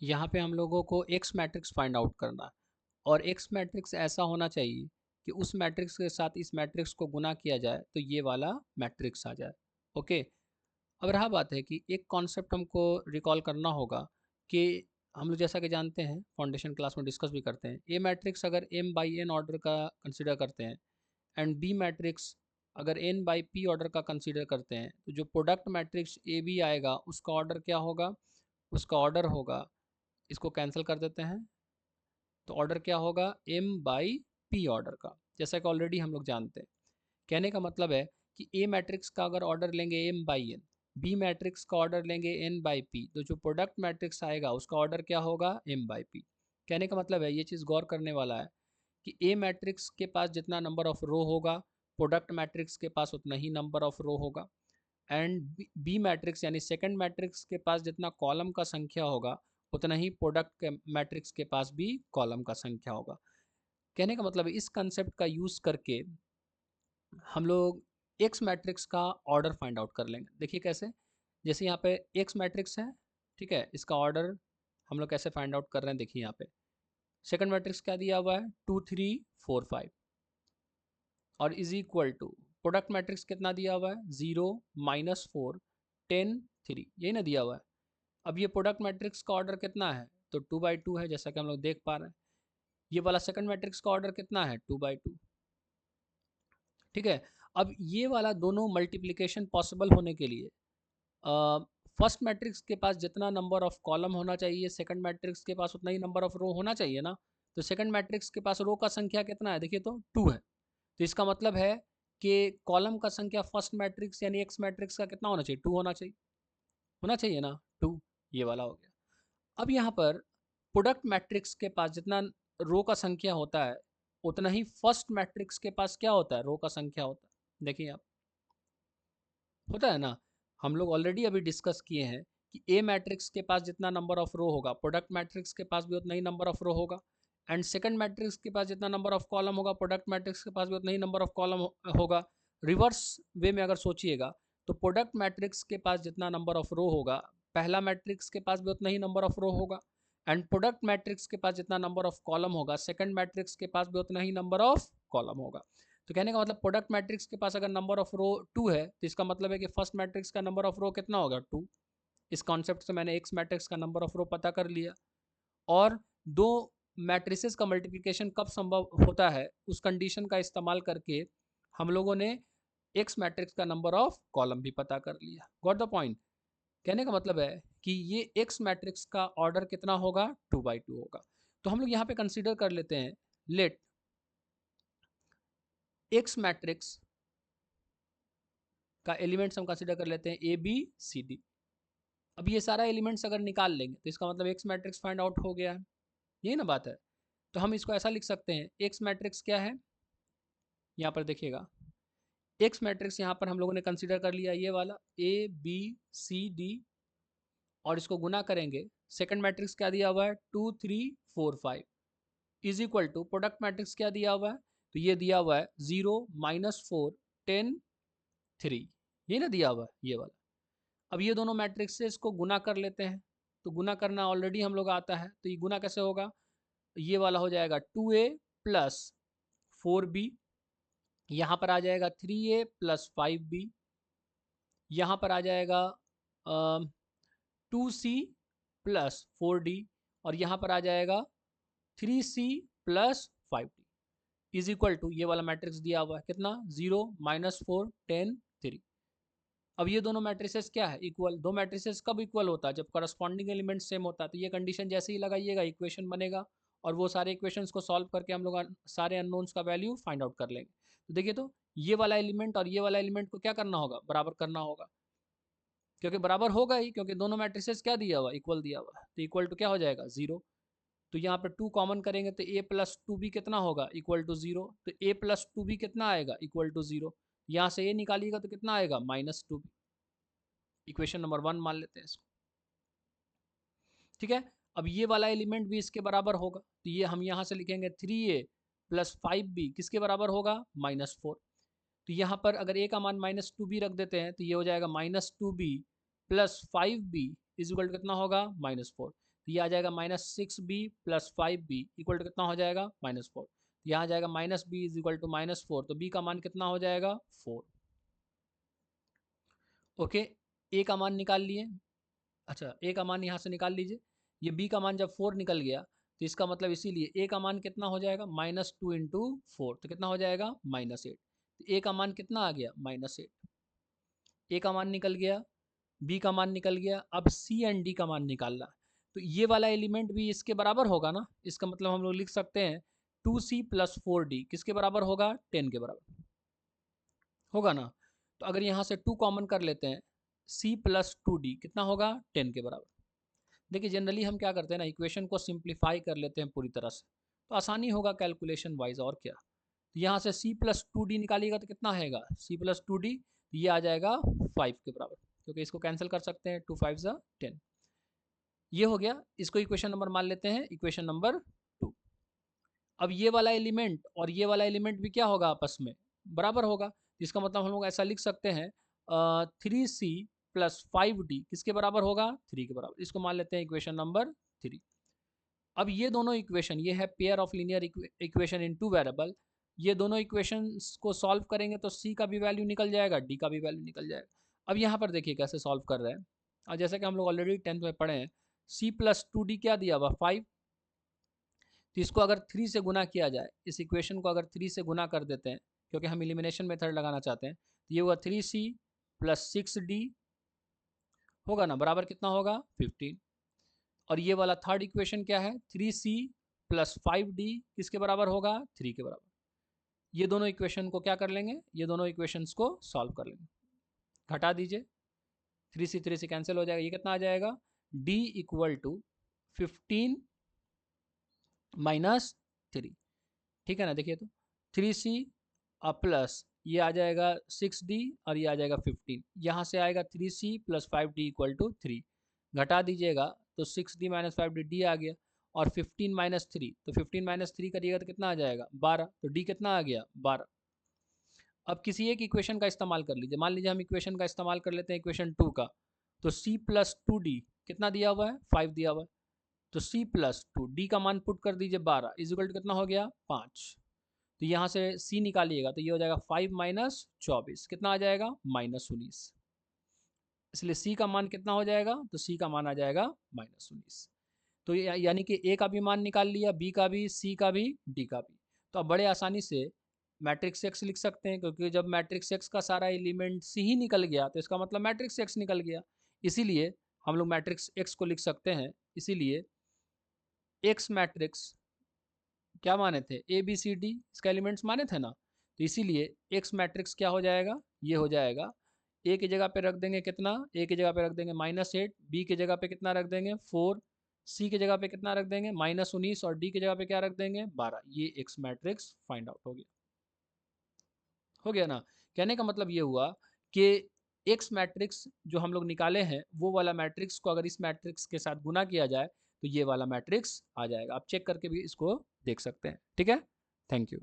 यहाँ पे हम लोगों को एक्स मैट्रिक्स फाइंड आउट करना है और एक्स मैट्रिक्स ऐसा होना चाहिए कि उस मैट्रिक्स के साथ इस मैट्रिक्स को गुना किया जाए तो ये वाला मैट्रिक्स आ जाए। ओके, अब रहा बात है कि एक कॉन्सेप्ट हमको रिकॉल करना होगा कि हम लोग जैसा कि जानते हैं फाउंडेशन क्लास में डिस्कस भी करते हैं, ए मैट्रिक्स अगर एम बाई एन ऑर्डर का कंसिडर करते हैं एंड बी मैट्रिक्स अगर एन बाई पी ऑर्डर का कंसिडर करते हैं तो जो प्रोडक्ट मैट्रिक्स ए बी आएगा उसका ऑर्डर क्या होगा, उसका ऑर्डर होगा, इसको कैंसिल कर देते हैं तो ऑर्डर क्या होगा m बाई पी ऑर्डर का, जैसा कि ऑलरेडी हम लोग जानते हैं। कहने का मतलब है कि ए मैट्रिक्स का अगर ऑर्डर लेंगे m by n, B matrix का ऑर्डर लेंगे n बाई पी, तो जो प्रोडक्ट मैट्रिक्स आएगा उसका ऑर्डर क्या होगा m बाई पी। कहने का मतलब है ये चीज़ गौर करने वाला है कि ए मैट्रिक्स के पास जितना नंबर ऑफ रो होगा प्रोडक्ट मैट्रिक्स के पास उतना ही नंबर ऑफ रो होगा एंड बी मैट्रिक्स यानी सेकंड मैट्रिक्स के पास जितना कॉलम का संख्या होगा उतना ही प्रोडक्ट के मैट्रिक्स के पास भी कॉलम का संख्या होगा। कहने का मतलब इस कंसेप्ट का यूज़ करके हम लोग एक्स मैट्रिक्स का ऑर्डर फाइंड आउट कर लेंगे। देखिए कैसे, जैसे यहाँ पे एक्स मैट्रिक्स है, ठीक है, इसका ऑर्डर हम लोग कैसे फाइंड आउट कर रहे हैं। देखिए यहाँ पे सेकंड मैट्रिक्स क्या दिया हुआ है 2 3 4 5 और is equal to product matrix कितना दिया हुआ है 0 -4 10 3, यही ना दिया हुआ है। अब ये प्रोडक्ट मैट्रिक्स का ऑर्डर कितना है तो 2/2 है, जैसा कि हम लोग देख पा रहे हैं। ये वाला सेकंड मैट्रिक्स का ऑर्डर कितना है 2/2, ठीक है। अब ये वाला दोनों मल्टीप्लिकेशन पॉसिबल होने के लिए फर्स्ट मैट्रिक्स के पास जितना नंबर ऑफ कॉलम होना चाहिए सेकंड मैट्रिक्स के पास उतना ही नंबर ऑफ रो होना चाहिए ना। तो सेकंड मैट्रिक्स के पास रो का संख्या कितना है देखिए तो 2 है, तो इसका मतलब है कि कॉलम का संख्या फर्स्ट मैट्रिक्स यानी एक्स मैट्रिक्स का कितना होना चाहिए 2 होना चाहिए ना 2, ये वाला हो गया। अब यहाँ पर प्रोडक्ट मैट्रिक्स के पास जितना रो का संख्या होता है उतना ही फर्स्ट मैट्रिक्स के पास क्या होता है रो का संख्या होता है। देखिए आप, होता है ना, हम लोग ऑलरेडी अभी डिस्कस किए हैं कि ए मैट्रिक्स के पास जितना नंबर ऑफ रो होगा प्रोडक्ट मैट्रिक्स के पास भी उतना ही नंबर ऑफ रो होगा एंड सेकंड मैट्रिक्स के पास जितना नंबर ऑफ कॉलम होगा प्रोडक्ट मैट्रिक्स के पास भी उतना ही नंबर ऑफ कॉलम होगा। रिवर्स वे में अगर सोचिएगा तो प्रोडक्ट मैट्रिक्स के पास जितना नंबर ऑफ रो होगा पहला मैट्रिक्स के पास भी उतना ही नंबर ऑफ रो होगा एंड प्रोडक्ट मैट्रिक्स के पास जितना नंबर ऑफ कॉलम होगा सेकंड मैट्रिक्स के पास भी उतना ही नंबर ऑफ कॉलम होगा। तो कहने का मतलब प्रोडक्ट मैट्रिक्स के पास अगर नंबर ऑफ रो 2 है तो इसका मतलब है कि फर्स्ट मैट्रिक्स का नंबर ऑफ रो कितना होगा 2। इस कॉन्सेप्ट से मैंने एक्स मैट्रिक्स का नंबर ऑफ रो पता कर लिया। और दो मैट्रिसेस का मल्टीप्लिकेशन कब संभव होता है उस कंडीशन का इस्तेमाल करके हम लोगों ने एक्स मैट्रिक्स का नंबर ऑफ कॉलम भी पता कर लिया। Got the point. कहने का मतलब है कि ये एक्स मैट्रिक्स का ऑर्डर कितना होगा 2/2 होगा। तो हम लोग यहाँ पे कंसीडर कर लेते हैं लेट एक्स मैट्रिक्स का एलिमेंट्स हम कंसिडर कर लेते हैं ए बी सी डी। अब ये सारा एलिमेंट्स अगर निकाल लेंगे तो इसका मतलब एक्स मैट्रिक्स फाइंड आउट हो गया है, यही ना बात है। तो हम इसको ऐसा लिख सकते हैं एक्स मैट्रिक्स क्या है, यहाँ पर देखिएगा एक्स मैट्रिक्स यहाँ पर हम लोगों ने कंसिडर कर लिया ये वाला ए बी सी डी और इसको गुना करेंगे। सेकंड मैट्रिक्स क्या दिया हुआ है 2 3 4 5 is equal to product matrix क्या दिया हुआ है तो ये दिया हुआ है 0 -4 10 3, ये ना दिया हुआ है ये वाला। अब ये दोनों मैट्रिक्सेस को गुना कर लेते हैं तो गुना करना ऑलरेडी हम लोग आता है, तो ये गुना कैसे होगा, ये वाला हो जाएगा 2a प्लस 4b, यहाँ पर आ जाएगा 3a प्लस 5b, यहाँ पर आ जाएगा 2c प्लस 4d और यहाँ पर आ जाएगा 3c plus 5d is equal to ये वाला मैट्रिक्स दिया हुआ है कितना 0 -4 10 3। अब ये दोनों मैट्रिसेस क्या है इक्वल, दो मैट्रिसेस कब इक्वल होता है जब करस्पॉन्डिंग एलिमेंट सेम होता है। तो ये कंडीशन जैसे ही लगाइएगा इक्वेशन बनेगा और वो सारे इक्वेशंस को सॉल्व करके हम लोग सारे अननोन्स का वैल्यू फाइंड आउट कर लेंगे। तो देखिए तो ये वाला एलिमेंट और ये वाला एलिमेंट को क्या करना होगा बराबर करना होगा, क्योंकि बराबर होगा ही क्योंकि दोनों मैट्रिसेस क्या दिया हुआ इक्वल दिया हुआ है। तो इक्वल टू क्या हो जाएगा 0, तो यहाँ पर 2 कॉमन करेंगे तो a प्लस 2b कितना होगा इक्वल टू 0, तो a प्लस 2b कितना आएगा इक्वल टू 0, यहाँ से a निकालिएगा तो कितना आएगा -2b। इक्वेशन नंबर 1 मान लेते हैं इसको, ठीक है। अब ये वाला एलिमेंट भी इसके बराबर होगा तो ये हम यहाँ से लिखेंगे 3a प्लस 5b किसके बराबर होगा -4। तो यहाँ पर अगर a का मान -2b रख देते हैं तो ये हो जाएगा -2b plus 5b is equal to कितना होगा -4। तो ये आ जाएगा -6b plus 5b equal to कितना हो जाएगा -4। यहाँ आ जाएगा -b इज इक्वल टू -4, तो b का मान कितना हो जाएगा 4। ओके, a का मान निकाल लिए। अच्छा, a का मान यहाँ से निकाल लीजिए। ये b का मान जब 4 निकल गया तो इसका मतलब इसीलिए a का मान कितना हो जाएगा -2 इंटू 4, तो कितना हो जाएगा -8। तो a का मान कितना आ गया -8। a का मान निकल गया, b का मान निकल गया, अब c एंड d का मान निकालना। तो ये वाला एलिमेंट भी इसके बराबर होगा ना, इसका मतलब हम लोग लिख सकते हैं 2c प्लस 4d किसके बराबर होगा 10 के बराबर होगा ना। तो अगर यहाँ से 2 कॉमन कर लेते हैं, c प्लस 2d कितना होगा 10 के बराबर। देखिए जनरली हम क्या करते हैं ना, इक्वेशन को सिंप्लीफाई कर लेते हैं पूरी तरह से, तो आसानी होगा कैलकुलेशन वाइज, और क्या। तो यहाँ से c प्लस 2d निकालिएगा तो कितना आएगा c प्लस 2d, ये आ जाएगा 5 के बराबर, क्योंकि इसको कैंसिल कर सकते हैं, 2 5 10। ये हो गया, इसको इक्वेशन नंबर मान लेते हैं, इक्वेशन नंबर 2। अब ये वाला एलिमेंट और ये वाला एलिमेंट भी क्या होगा आपस में बराबर होगा, इसका मतलब हम लोग ऐसा लिख सकते हैं 3c प्लस 5d किसके बराबर होगा 3 के बराबर। इसको मान लेते हैं इक्वेशन नंबर 3। अब ये दोनों इक्वेशन, ये है pair of linear equation in two variable, ये दोनों इक्वेशंस को सॉल्व करेंगे तो c का भी वैल्यू निकल जाएगा, d का भी वैल्यू निकल जाएगा। अब यहाँ पर देखिए कैसे सॉल्व कर रहे हैं, और जैसे कि हम लोग ऑलरेडी 10th में पढ़े हैं, c प्लस 2d क्या दिया हुआ 5, तो इसको अगर 3 से गुना किया जाए, इस इक्वेशन को अगर 3 से गुना कर देते हैं, क्योंकि हम एलिमिनेशन मेथड लगाना चाहते हैं, तो ये हुआ 3c प्लस 6d होगा ना, बराबर कितना होगा 15। और ये वाला थर्ड इक्वेशन क्या है 3c प्लस 5d किसके बराबर होगा 3 के बराबर। ये दोनों इक्वेशन को क्या कर लेंगे, ये दोनों इक्वेशंस को सॉल्व कर लेंगे, घटा दीजिए, 3c कैंसिल हो जाएगा, ये कितना आ जाएगा d इक्वल टू 15 माइनस 3, ठीक है ना। देखिए तो 3c प्लस ये आ जाएगा 6d और ये आ जाएगा 15, यहाँ से आएगा 3c plus 5d equal to 3, घटा दीजिएगा तो 6d माइनस 5d d आ गया, और 15 माइनस 3, तो 15 माइनस 3 करिएगा तो कितना आ जाएगा 12, तो d कितना आ गया 12। अब किसी एक इक्वेशन का इस्तेमाल कर लीजिए, मान लीजिए हम इक्वेशन का इस्तेमाल कर लेते हैं इक्वेशन 2 का, तो c प्लस 2d कितना दिया हुआ है 5 दिया हुआ है, तो c प्लस 2 d का मान पुट कर दीजिए 12 इजिकल टू कितना हो गया 5। तो यहाँ से c निकालिएगा तो ये हो जाएगा 5 माइनस 24 कितना आ जाएगा -19, इसलिए c का मान कितना हो जाएगा, तो c का मान आ जाएगा -19। तो यानी कि a का भी मान निकाल लिया, b का भी, c का भी, d का भी। तो अब बड़े आसानी से मैट्रिक्स x लिख सकते हैं, क्योंकि जब मैट्रिक्स x का सारा एलिमेंट c ही निकल गया तो इसका मतलब मैट्रिक्स x निकल गया, इसीलिए हम लोग मैट्रिक्स x को लिख सकते हैं। इसीलिए x मैट्रिक्स क्या माने थे ए बी सी डी, इसका एलिमेंट्स माने थे ना, तो इसीलिए x मैट्रिक्स क्या हो जाएगा, ये हो जाएगा a की जगह पे रख देंगे कितना, a की जगह पे रख देंगे -8, b की जगह पे कितना रख देंगे 4, c की जगह पे कितना रख देंगे -19, और d की जगह पे क्या रख देंगे 12। ये x मैट्रिक्स फाइंड आउट हो गया ना। कहने का मतलब ये हुआ कि x मैट्रिक्स जो हम लोग निकाले हैं, वो वाला मैट्रिक्स को अगर इस मैट्रिक्स के साथ गुना किया जाए तो ये वाला मैट्रिक्स आ जाएगा। आप चेक करके भी इसको देख सकते हैं, ठीक है। Thank you.